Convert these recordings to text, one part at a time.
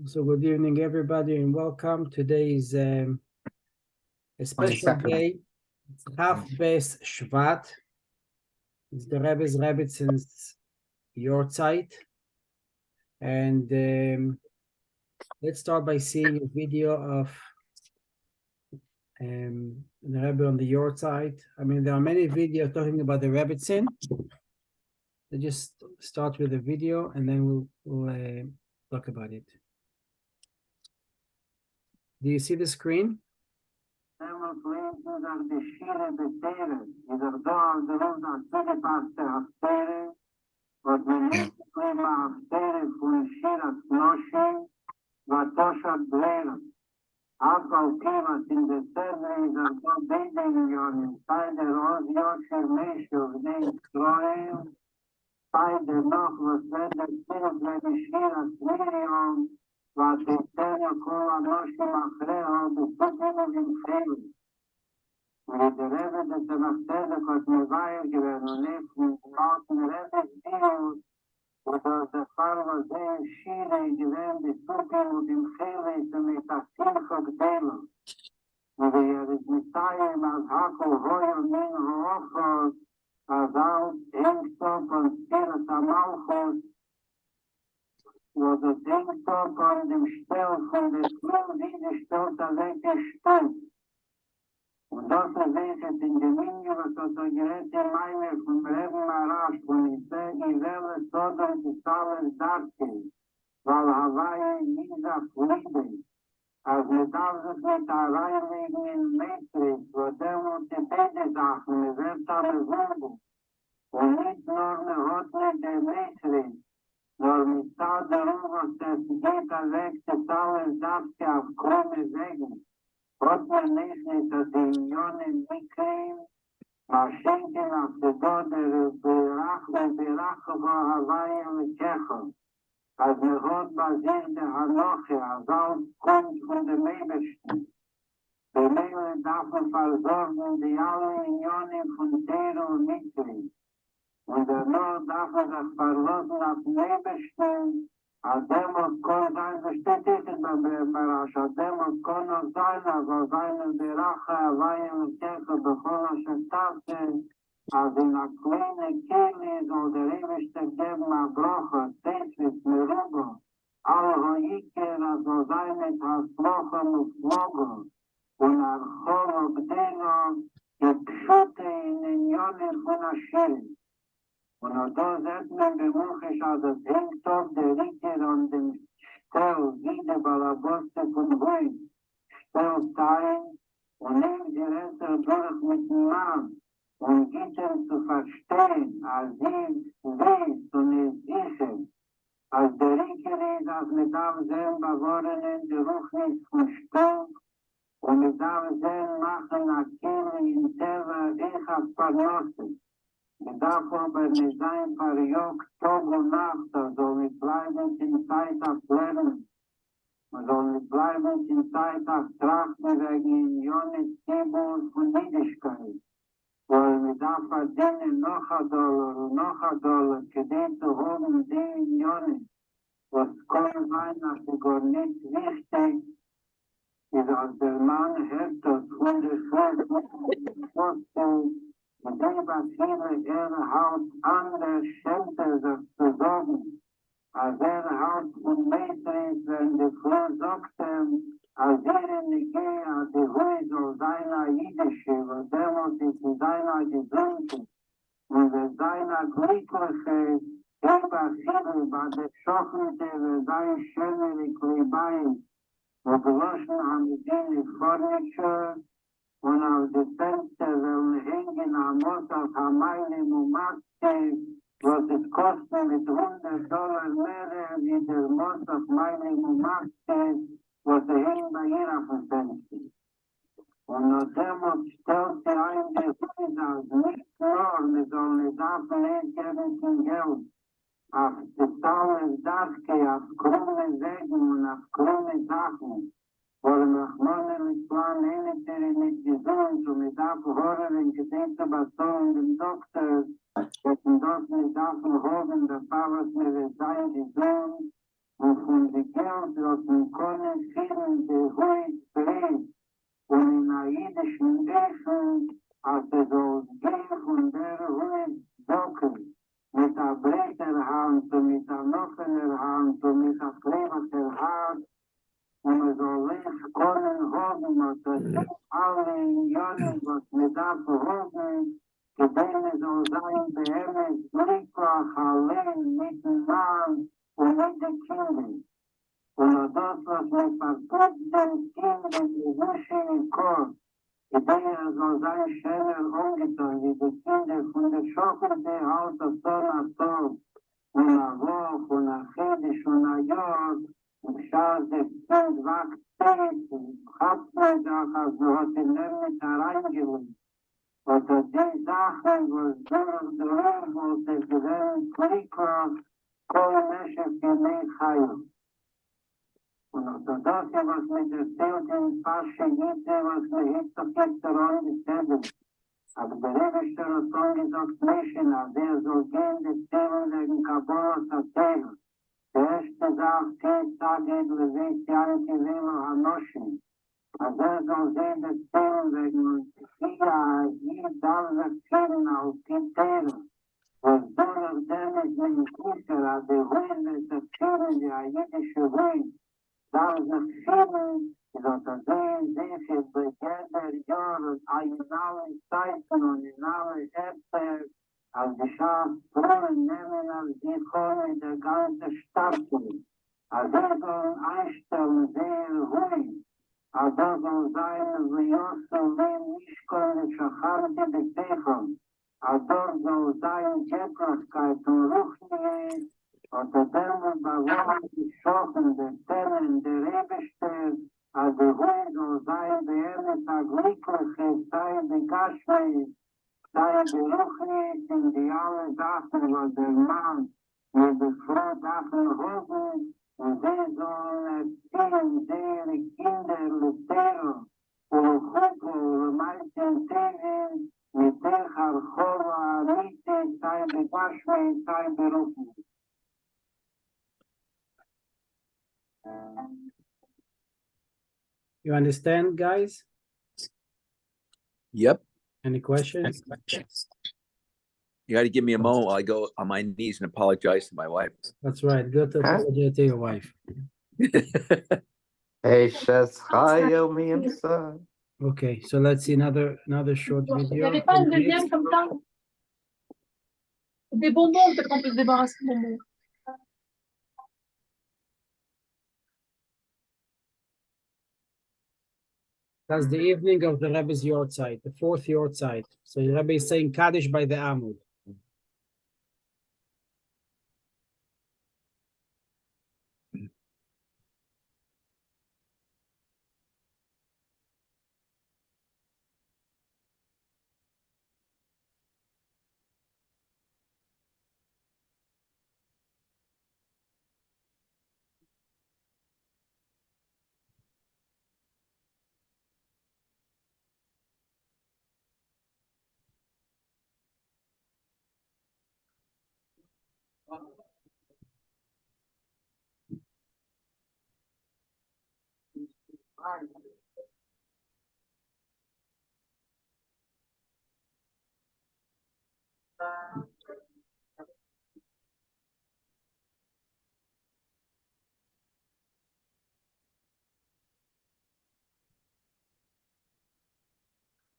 So good evening, everybody, and welcome. Today is a special day. It's half base Shevat. It's the Rebbe's Rebbitzins Yortzeit. And let's start by seeing a video of the Rebbe on the Yortzeit. I mean, there are many videos talking about the Rebbitzin. Let's just start with the video, and then we'll talk about it. Do you see the screen? erzählt, dass man können finden, der Hui dreht und in der jüdischen Essen, als soll gehen von der Hui docken, mit der breiter Hand und mit der offener Hand und mit der kleberter Hand, und soll nicht können haben, dass alle Unionen, was wir da verhoben, gedehne soll sein, beherrlich, glücklich, allein, mit dem Mann und mit den Kindern. Und das, was wir verpflichten, Kindern, die Wünsche im Korb, gedehne soll sein, schöner umgetan, wie die Kinder von der Schöpfung, der Haus auf Ton, und eine Woche, und ein Chedisch, und ein Jahr, und schaut, der Kind wacht steht, und hat mir gesagt, also hat ihn nicht hereingelegt. Und die Sachen, was durch die Welt, wo der Gewinn Klicker, keine Menschen für mich heilen. Und das, was mir erzählt in Pasche Jüte, was mir jetzt auf daran gestellt. Aber der Rebischte hat dann gesagt, Menschen, der soll gehen, des Themen wegen Kabbalah Sattel. Der erste sagt, 10 Tage, du siehst ja nicht, wie wir Hanoschen. Also soll sehen, des Themen wegen hier darf es kennen, auf die Themen. Was durch dem ist mit dem Kusher, der Höhle, das Kennen, der jüdische Höhle, darf sich finden, dat sehen sich bei jeder Jahr und in alle Zeiten und in alle Äpfel, als die Schafsfrauen nehmen, als die kommen der ganze Stadt. Als er soll einstellen, sehr ruhig. Als er soll sein, wie Jossel, wenn nicht können, Schacharti betechen. Als er soll sein, Gettlichkeit und Ruchniheit, und der Dämmel bewohnt die Schochen, der Tellen, der Rebeste, als der Hund soll sein, der Ernest, Glückliche, sei die Gaschmei, sei die Ruchniheit, in die alle Sachen, was der Mann mit der Frau Sachen hoben, und sie sollen erziehen, ihre Kinder lehren, und Hugo, meisten Tegen, mit der Harchova, Riete, sei die Gaschmei, sei die Ruchniheit. You understand, guys? Yep. Any questions? You got to give me a moment while I go on my knees and apologize to my wife. That's right. Go to apologize to your wife. Hey, Shes Chayo Mimsa. Okay, so let's see another short Il n'y video. avait pas une deuxième comme ça? Des bonbons, peut-être qu'on peut se débarrasser de bonbons. That's the evening of the Rebbe's Yortzeit, the fourth Yortzeit. So the Rebbe is saying Kaddish by the Amud.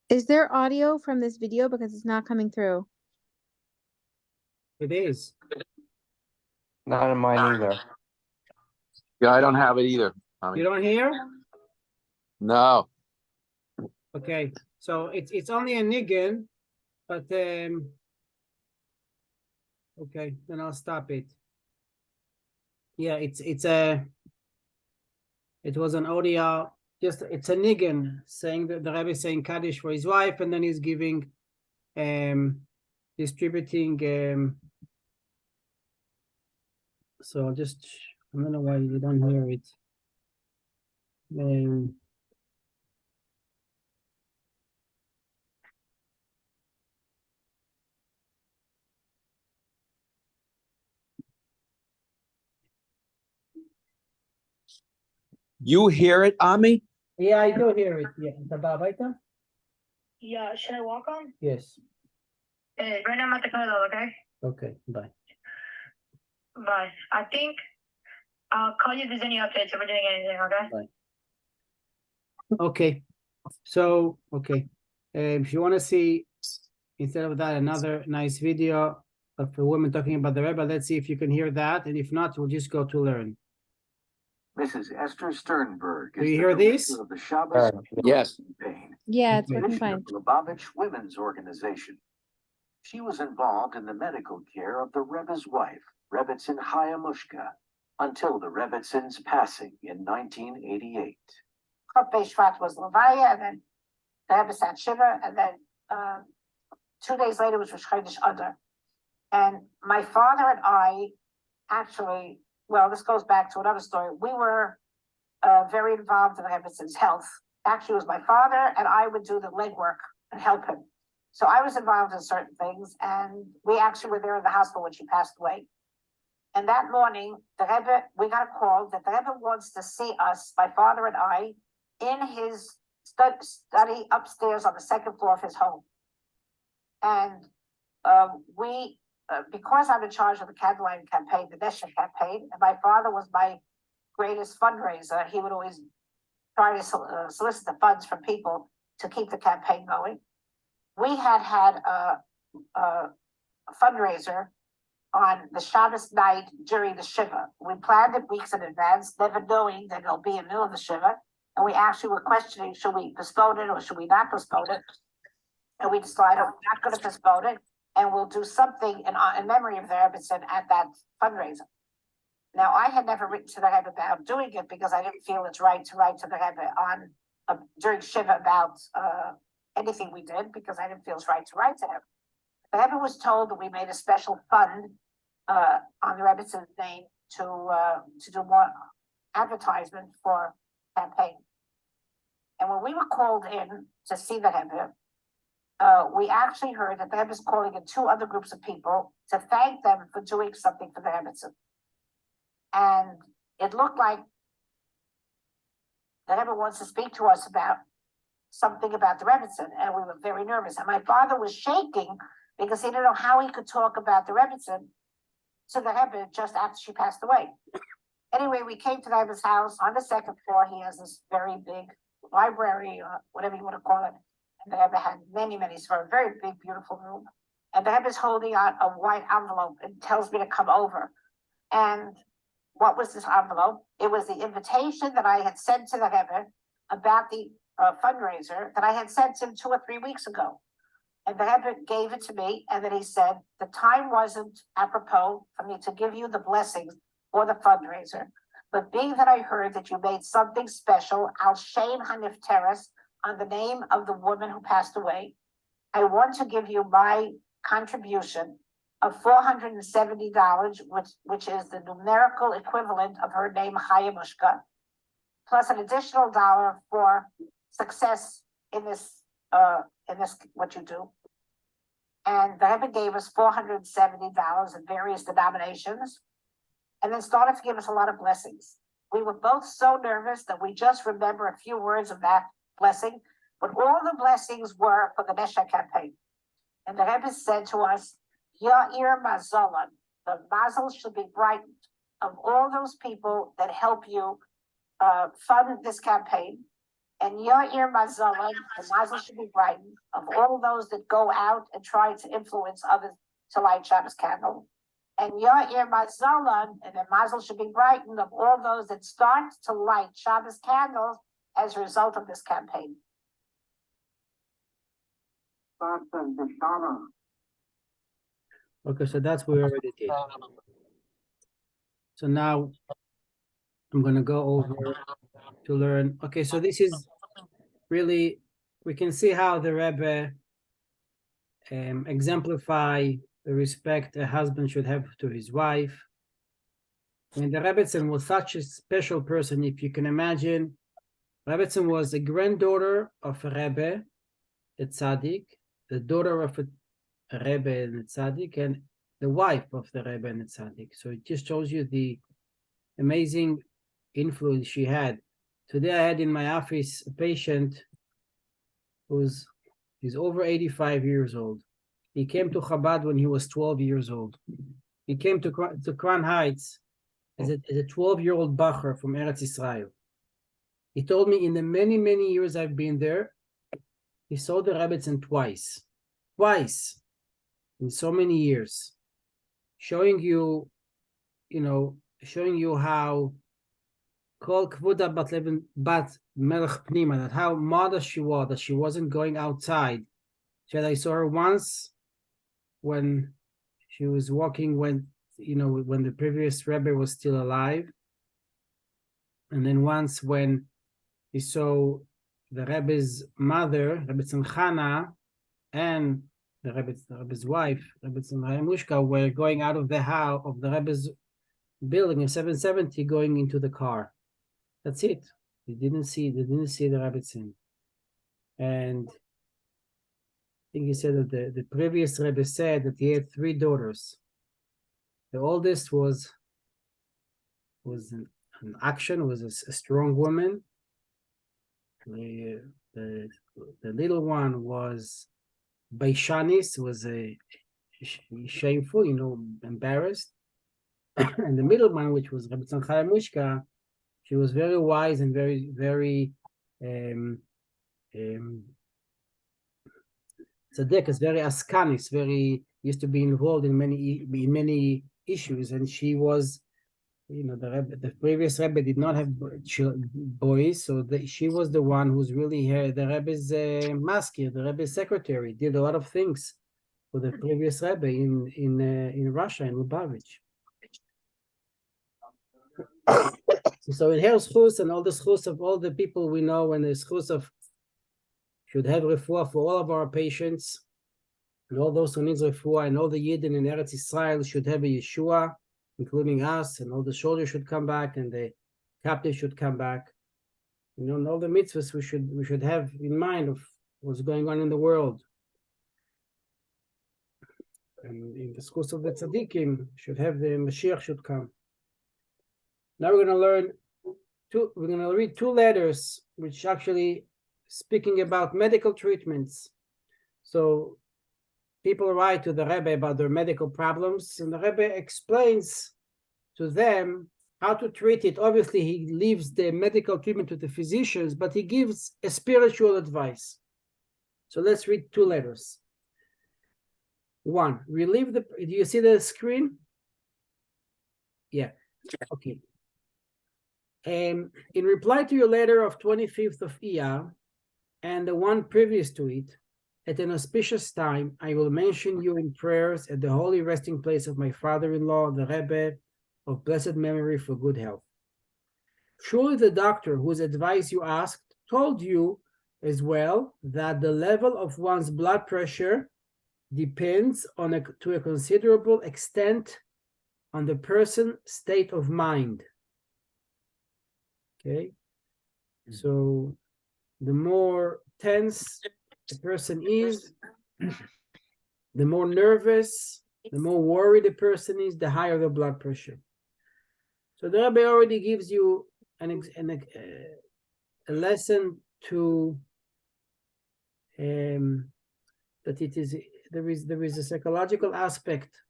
Is there audio from this video because it's not coming through? It is. Not in mine either. Yeah, I don't have it either. You don't hear? No. Okay, so it's only a niggin, but okay, then I'll stop it. Yeah, it was an audio. Just it's a niggin saying that the Rebbe is saying Kaddish for his wife, and then he's giving, distributing. So just I don't know why you don't hear it. You hear it, Ami? Yeah, I do hear it. Yeah. אתה בא הביתה? Yeah, should I walk on? Yes. Right now I'm at the car though, okay? Okay, bye. Bye. I think I'll call you if there's any updates if we're doing anything, okay? Okay. So, okay. If you want to see, instead of that, another nice video of a woman talking about the Rebbe, let's see if you can hear that. And if not, we'll just go to learn. Mrs. Esther Sternberg Do is you the hear director this? of the Shabbos Yes. campaign, Yeah, it's Okay. working commissioner fine. of the Lubavitch Women's Organization. She was involved in the medical care of the Rebbe's wife, Rebbetzin Chaya Mushka, until the Rebbetzins' passing in 1988. Shevat was Levaya, and then the Rebbe sat Shiva, and then 2 days later was Rosh Chodesh Adar. And my father and I actually, well, this goes back to another story. We were very involved in the Rebbe's health. Actually, it was my father, and I would do the legwork and help him. So I was involved in certain things, and we actually were there in the hospital when she passed away. And that morning, the Rebbe, we got a call that the Rebbe wants to see us, my father and I, in his study upstairs on the second floor of his home. And we, because I'm in charge of the Candlelight campaign, the Nesha campaign, and my father was my greatest fundraiser, he would always try to solicit the funds from people to keep the campaign going. We had a fundraiser on the Shabbos night during the Shiva. We planned it weeks in advance, never knowing that it'll be in the middle of the Shiva. And we actually were questioning, should we postpone it or should we not postpone it? And we decided we're not going to postpone it, and we'll do something in memory of the Rebbetzin at that fundraiser. Now, I had never written to the Rebbe about doing it because I didn't feel it's right to write to the Rebbe on during Shiva about anything we did, because I didn't feel it's right to write to him. The Rebbe was told that we made a special fund on the Rebbetzin name to do more advertisement for campaign. And when we were called in to see the Rebbe, we actually heard that the Rebbe is calling in 2 other groups of people to thank them for doing something for the Rebbetzin. And it looked like the Rebbe wants to speak to us about something about the Rebbetzin, and we were very nervous. And my father was shaking because he didn't know how he could talk about the Rebbetzin to the Rebbe just after she passed away. Anyway, we came to the Rebbe's house on the second floor. He has this very big library, or whatever you want to call it. And the Rebbe had many, for a very big, beautiful room. And the Rebbe is holding out a white envelope and tells me to come over. And what was this envelope? It was the invitation that I had sent to the Rebbe about the fundraiser that I had sent him 2 or 3 weeks ago. And the Rebbe gave it to me, and then he said, the time wasn't apropos for me to give you the blessings for the fundraiser, but being that I heard that you made something special, Al Shem Hanifteres, on the name of the woman who passed away, I want to give you my contribution of $470, which is the numerical equivalent of her name, Chaya Mushka, plus an additional $1 for success in this what you do. And the Rebbe gave us $470 in various denominations, and then started to give us a lot of blessings. We were both so nervous that we just remember a few words of that blessing, but all the blessings were for the Nesha campaign. And the Rebbe said to us, Ya'ir Mazolan, the mazel should be brightened of all those people that help you fund this campaign. And Ya'ir Mazolan, the mazel should be brightened of all those that go out and try to influence others to light Shabbos candle. And Ya'ir Mazolan, and the mazel should be brightened of all those that start to light Shabbos candles as a result of this campaign. Okay, so that's what we already did. So now I'm going to go over to learn. Okay, so this is really, we can see how the Rebbe exemplify the respect a husband should have to his wife. I mean, the Rebbetzin was such a special person. If you can imagine, Rebbetzin was a granddaughter of a Rebbe, a tzaddik, the daughter of a Rebbe and a tzaddik, and the wife of the Rebbe and the tzaddik. So it just shows you the amazing influence she had. Today I had in my office a patient he's over 85 years old. He came to Chabad when he was 12 years old. He came to Crown Heights as a 12-year-old bacher from Eretz Israel. He told me in the many, many years I've been there, he saw the Rebbetzin twice in so many years, showing you how Kol Kvuda Bat Melech Pnima, that how modest she was, that she wasn't going outside. She said, I saw her once when she was walking when the previous Rebbe was still alive, and then once when he saw the Rebbe's mother, Rebbe Tzimchana, and the Rebbe's wife, Rebbe Mushka, were going out of the house of the Rebbe's building in 770, going into the car. That's it. They didn't see the Rebbetzin. And I think he said that the previous Rebbe said that he had 3 daughters. The oldest was an action, was a strong woman. The little one was Beishanis, was a shameful, embarrassed. And the middle one, which was Rebbe Tzimchana Mushka, she was very wise and very, very tzedekah, very askanis, very used to be involved in many issues, and she was, the previous Rebbe did not have boys, so she was the one who's really the Rebbe's maskir, the Rebbe's secretary, did a lot of things for the previous Rebbe in Russia, in Lubavitch. So in her schus and all the schus of all the people we know, and the schus of should have refuah for all of our patients, and all those who need refuah, and all the Yidden in Eretz Israel should have a Yeshua, including us, and all the soldiers should come back, and the captives should come back. And all the mitzvahs we should have in mind of what's going on in the world. And in the schus of the tzaddikim, should have the Mashiach should come. Now we're going to read 2 letters, which actually speaking about medical treatments. So people write to the Rebbe about their medical problems, and the Rebbe explains to them how to treat it. Obviously, he leaves the medical treatment to the physicians, but he gives a spiritual advice. So let's read 2 letters. 1, do you see the screen? Yeah, okay. In reply to your letter of 25th of Iyar and the one previous to it, at an auspicious time, I will mention you in prayers at the holy resting place of my father-in-law, the Rebbe of blessed memory, for good health. Surely the doctor whose advice you asked told you as well that the level of one's blood pressure depends to a considerable extent on the person's state of mind. Okay, so the more tense the person is, the more nervous, the more worried the person is, the higher the blood pressure. So the Rebbe already gives you a lesson to that there is a psychological aspect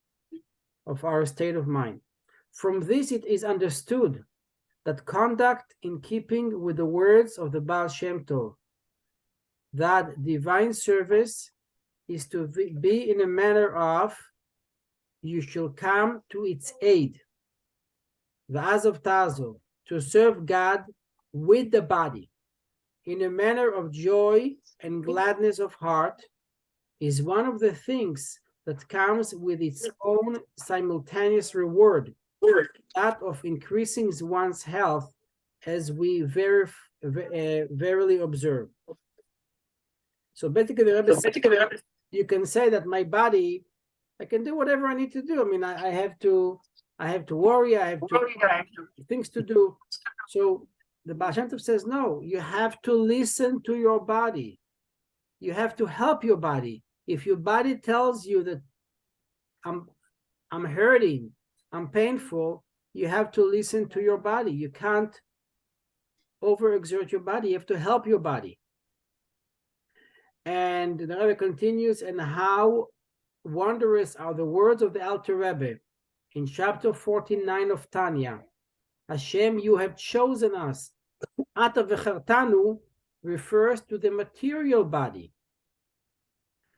of our state of mind. From this, it is understood that conduct in keeping with the words of the Baal Shem Tov, that divine service is to be in a manner of, you shall come to its aid, v'azov tazov, to serve God with the body, in a manner of joy and gladness of heart, is one of the things that comes with its own simultaneous reward, that of increasing one's health, as we verily observe. So basically, the Rebbe said, you can say that my body, I can do whatever I need to do. I mean, I have to worry, I have things to do. So the Baal Shem Tov says, no, you have to listen to your body. You have to help your body. If your body tells you that I'm hurting, I'm painful, you have to listen to your body. You can't overexert your body. You have to help your body. And the Rebbe continues, and how wondrous are the words of the Alter Rebbe in chapter 49 of Tanya. Hashem, you have chosen us. Ata v'chartanu refers to the material body.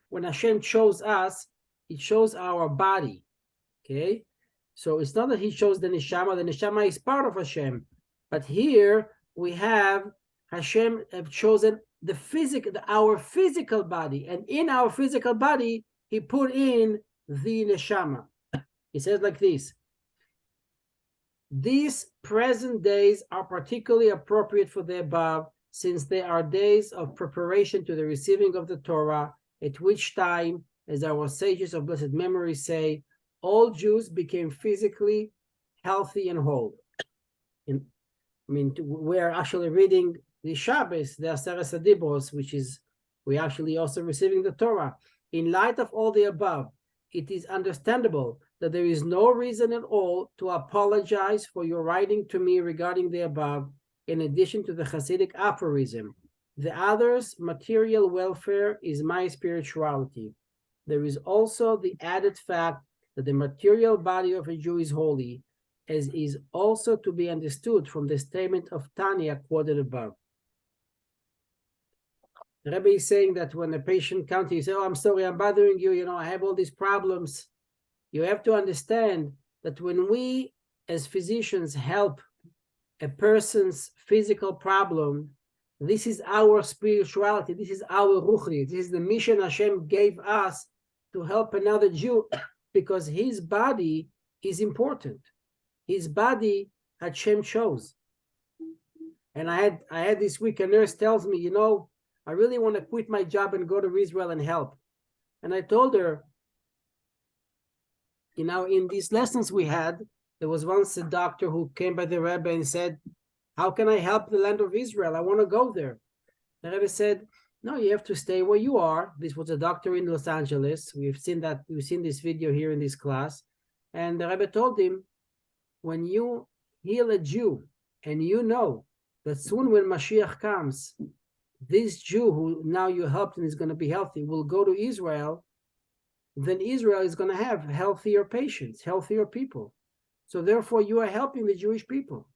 When Hashem chose us, He chose our body. Okay, so it's not that He chose the neshama. The neshama is part of Hashem, but here we have Hashem have chosen the our physical body, and in our physical body He put in the neshama. He says like this: these present days are particularly appropriate for the above, since they are days of preparation to the receiving of the Torah, at which time, as our sages of blessed memory say, all Jews became physically healthy and whole. We're actually reading the Shabbos, the Aseret Adibros, which is, we actually also receiving the Torah. In light of all the above, it is understandable that there is no reason at all to apologize for your writing to me regarding the above, in addition to the Hasidic aphorism. The other's material welfare is my spirituality. There is also the added fact that the material body of a Jew is holy, as is also to be understood from the statement of Tanya quoted above. The Rebbe is saying that when a patient comes to you, say, oh, I'm sorry, I'm bothering you, I have all these problems. You have to understand that when we, as physicians, help a person's physical problem, this is our spirituality, this is our ruchni, this is the mission Hashem gave us to help another Jew, because his body is important. His body Hashem chose. And I had this week, a nurse tells me, I really want to quit my job and go to Israel and help. And I told her, in these lessons we had, there was once a doctor who came by the Rebbe and said, how can I help the land of Israel? I want to go there. The Rebbe said, no, you have to stay where you are. This was a doctor in Los Angeles. We've seen this video here in this class. And the Rebbe told him, when you heal a Jew and you know that soon when Mashiach comes, this Jew who now you helped and is going to be healthy will go to Israel, then Israel is going to have healthier patients, healthier people. So therefore you are helping the Jewish people.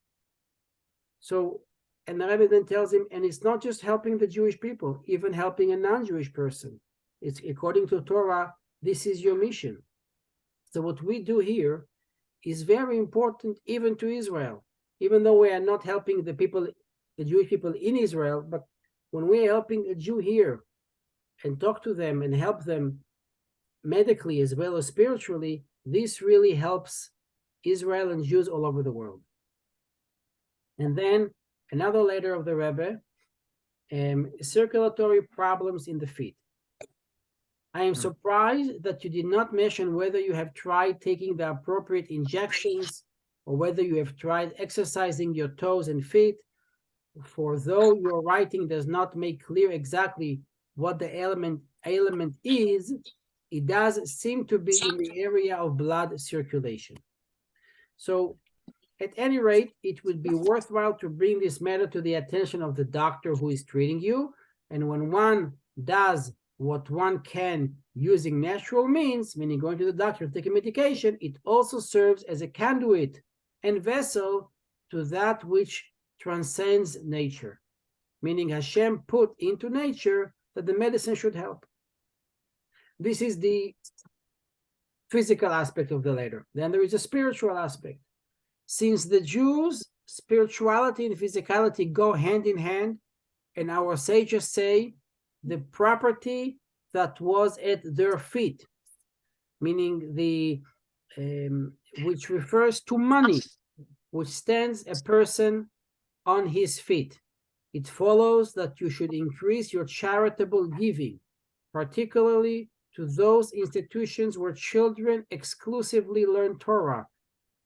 So, and the Rebbe then tells him, and it's not just helping the Jewish people, even helping a non-Jewish person. It's according to Torah, this is your mission. So what we do here is very important even to Israel, even though we are not helping the Jewish people in Israel, but when we are helping a Jew here and talk to them and help them medically as well as spiritually, this really helps Israel and Jews all over the world. And then another letter of the Rebbe, circulatory problems in the feet. I am surprised that you did not mention whether you have tried taking the appropriate injections or whether you have tried exercising your toes and feet. For though your writing does not make clear exactly what the ailment is, it does seem to be in the area of blood circulation. So at any rate, it would be worthwhile to bring this matter to the attention of the doctor who is treating you. And when one does what one can using natural means, meaning going to the doctor, taking medication, it also serves as a conduit and vessel to that which transcends nature, meaning Hashem put into nature that the medicine should help. This is the physical aspect of the letter. Then there is a spiritual aspect. Since the Jews' spirituality and physicality go hand in hand, and our sages say the property that was at their feet, meaning which refers to money, which stands a person on his feet. It follows that you should increase your charitable giving, particularly to those institutions where children exclusively learn Torah,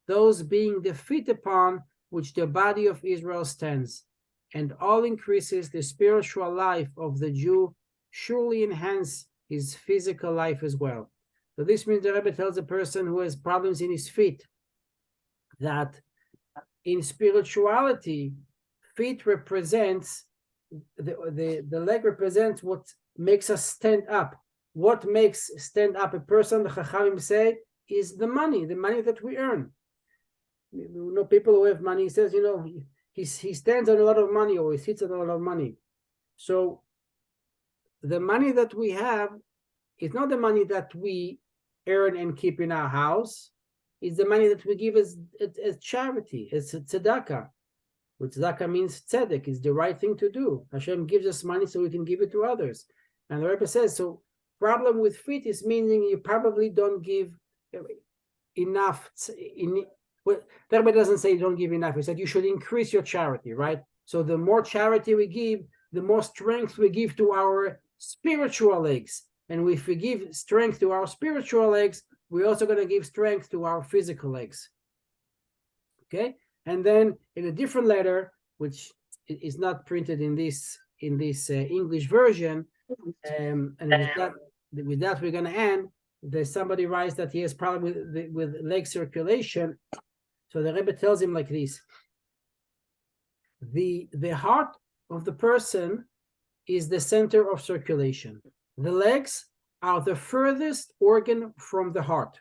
those being the feet upon which the body of Israel stands, and all increases the spiritual life of the Jew surely enhance his physical life as well. So this means the Rebbe tells a person who has problems in his feet that in spirituality, feet represents the leg represents what makes us stand up. What makes stand up a person, the Chachamim say, is the money that we earn. You know, people who have money, he says, you know, he stands on a lot of money, or he sits on a lot of money. So the money that we have is not the money that we earn and keep in our house. It's the money that we give as charity, as tzedakah. Which tzedakah means tzedek, is the right thing to do. Hashem gives us money so we can give it to others. And the Rebbe says, so problem with fit is meaning you probably don't give enough. The Rebbe doesn't say you don't give enough. He said you should increase your charity, right? So the more charity we give, the more strength we give to our spiritual legs. And if we give strength to our spiritual legs, we're also going to give strength to our physical legs. Okay? And then in a different letter, which is not printed in this English version, and with that we're going to end. There's somebody writes that he has problem with leg circulation. So the Rebbe tells him like this: the heart of the person is the center of circulation. The legs are the furthest organ from the heart.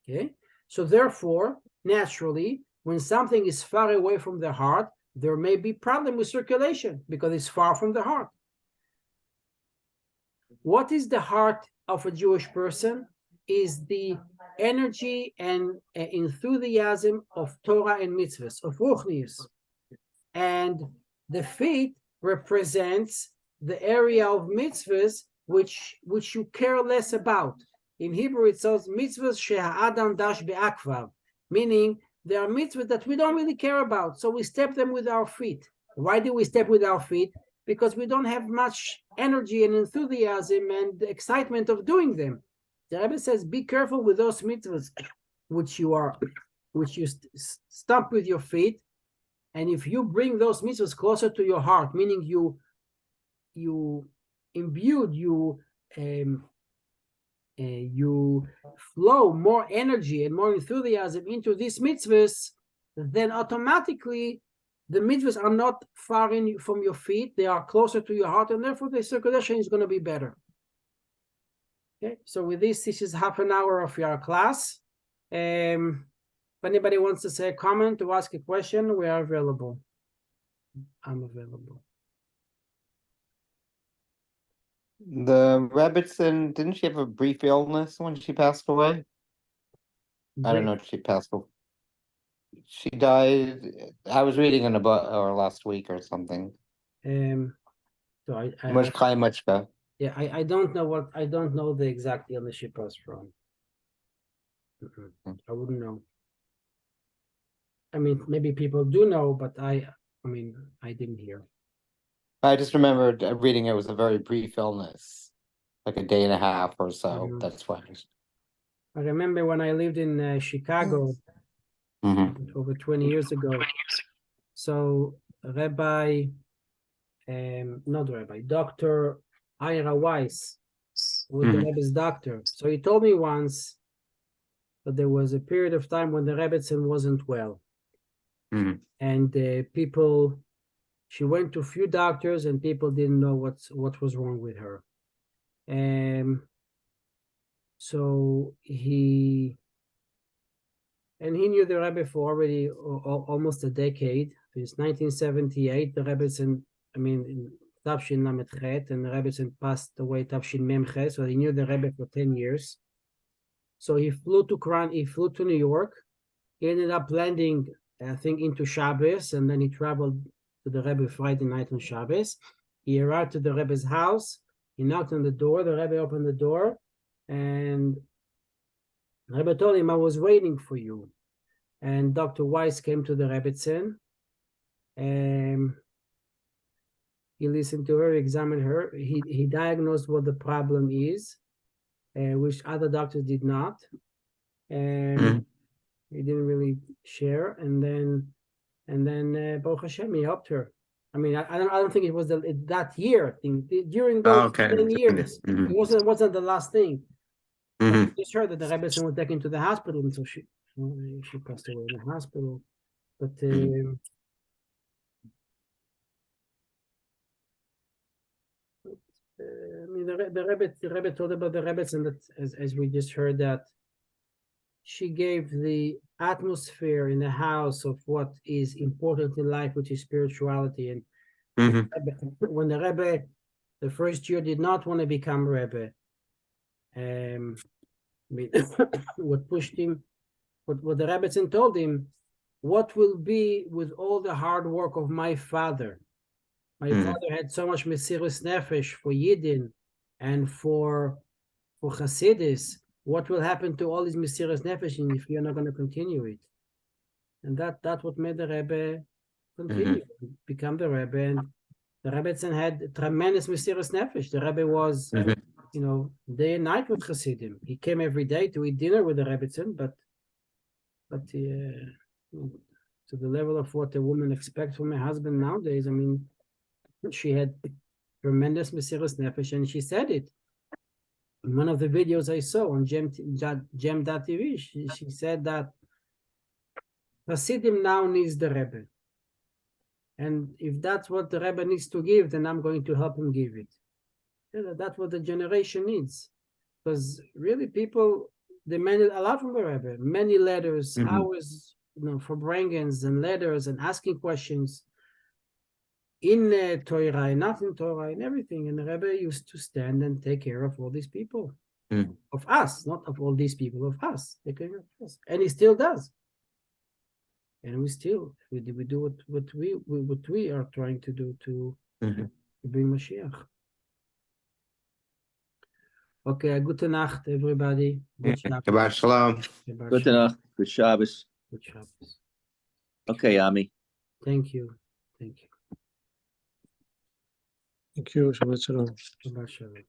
Okay, so therefore, naturally, when something is far away from the heart, there may be problem with circulation because it's far from the heart. What is the heart of a Jewish person? Is the energy and enthusiasm of Torah and mitzvahs, of ruchnius. And the feet represents the area of mitzvahs which you care less about. In Hebrew it says mitzvahs she'ha'adam dash be'akvav, meaning there are mitzvahs that we don't really care about, so we step them with our feet. Why do we step with our feet? Because we don't have much energy and enthusiasm and excitement of doing them. The Rebbe says, be careful with those mitzvahs which you stomp with your feet, and if you bring those mitzvahs closer to your heart, meaning you imbued, you flow more energy and more enthusiasm into these mitzvahs, then automatically the mitzvahs are not far in from your feet, they are closer to your heart, and therefore the circulation is going to be better. Okay, so with this is half an hour of your class. If anybody wants to say a comment or ask a question, we are available. I'm available. The Rebbitzin, didn't she have a brief illness when she passed away? I don't know if she passed away. She died. I was reading in a book or last week or something. So Much better. yeah, I don't know the exact illness she passed from. I wouldn't know. I mean, maybe people do know, but I didn't hear. I just remembered reading it was a very brief illness, like a day and a half or so. Mhm. That's why. I remember when I lived in Chicago over 20 years ago. So Dr. Ira Weiss was the Rebbe's doctor. So he told me once that there was a period of time when the Rebbetzin wasn't well. And she went to a few doctors and people didn't know what was wrong with her. So he knew the Rebbe for already almost a decade. Since 1978, the Rebbetzin, in Tafshin Lamed Chet, and the Rebbetzin passed away Tafshin Mem Chet, so he knew the Rebbe for 10 years. So he flew to New York. He ended up landing, I think, into Shabbos, and then he traveled to the Rebbe Friday night on Shabbos. He arrived to the Rebbe's house. He knocked on the door. The Rebbe opened the door, and the Rebbe told him, I was waiting for you. And Dr. Weiss came to the Rebbetzin, and he listened to her, examined her. He diagnosed what the problem is, which other doctors did not. And he didn't really share. And then Baruch Hashem, he helped her. I don't think it was that year thing. During those 10 years, it wasn't the last thing. I just heard that the Rebbetzin was taken to the hospital, and so she passed away in the hospital. But the Rebbe told about the Rebbetzin that, as we just heard, that she gave the atmosphere in the house of what is important in life, which is spirituality. And Mhm. when the Rebbe, the first year, did not want to become Rebbe, I mean, what pushed him, what the Rebbetzin told him, what will be with all the hard work of my father? My father had so much Mesiras Nefesh for Yidden and for Hasidis. What will happen to all these Mesiras Nefesh if you're not going to continue it? And that's what made the Rebbe continue, become the Rebbe. And the Rebbetzin had tremendous Mesiras Nefesh. The Rebbe was, day and night with Hasidim. He came every day to eat dinner with the Rebbetzin, but to the level of what a woman expects from a husband nowadays, I mean, she had tremendous Mesiras Nefesh, and she said it in one of the videos I saw on Gem.tv. She said that Hasidim now needs the Rebbe, and if that's what the Rebbe needs to give, then I'm going to help him give it. That's what the generation needs, because really people demanded a lot from the Rebbe. Many letters, hours, for bringings and letters and asking questions in Torah and not in Torah and everything. And the Rebbe used to stand and take care of all these people, of us, not of all these people, of us. Take care of us, and he still does. And we do what we are trying to do to bring Mashiach. Okay, gute Nacht, everybody. Good Shabbos. Shabbat shalom. Shabbat Good shalom. enough. Good Shabbos. Good Shabbos. Okay, Ami. Thank you. Thank you. Shabbat shalom. Shabbat shalom.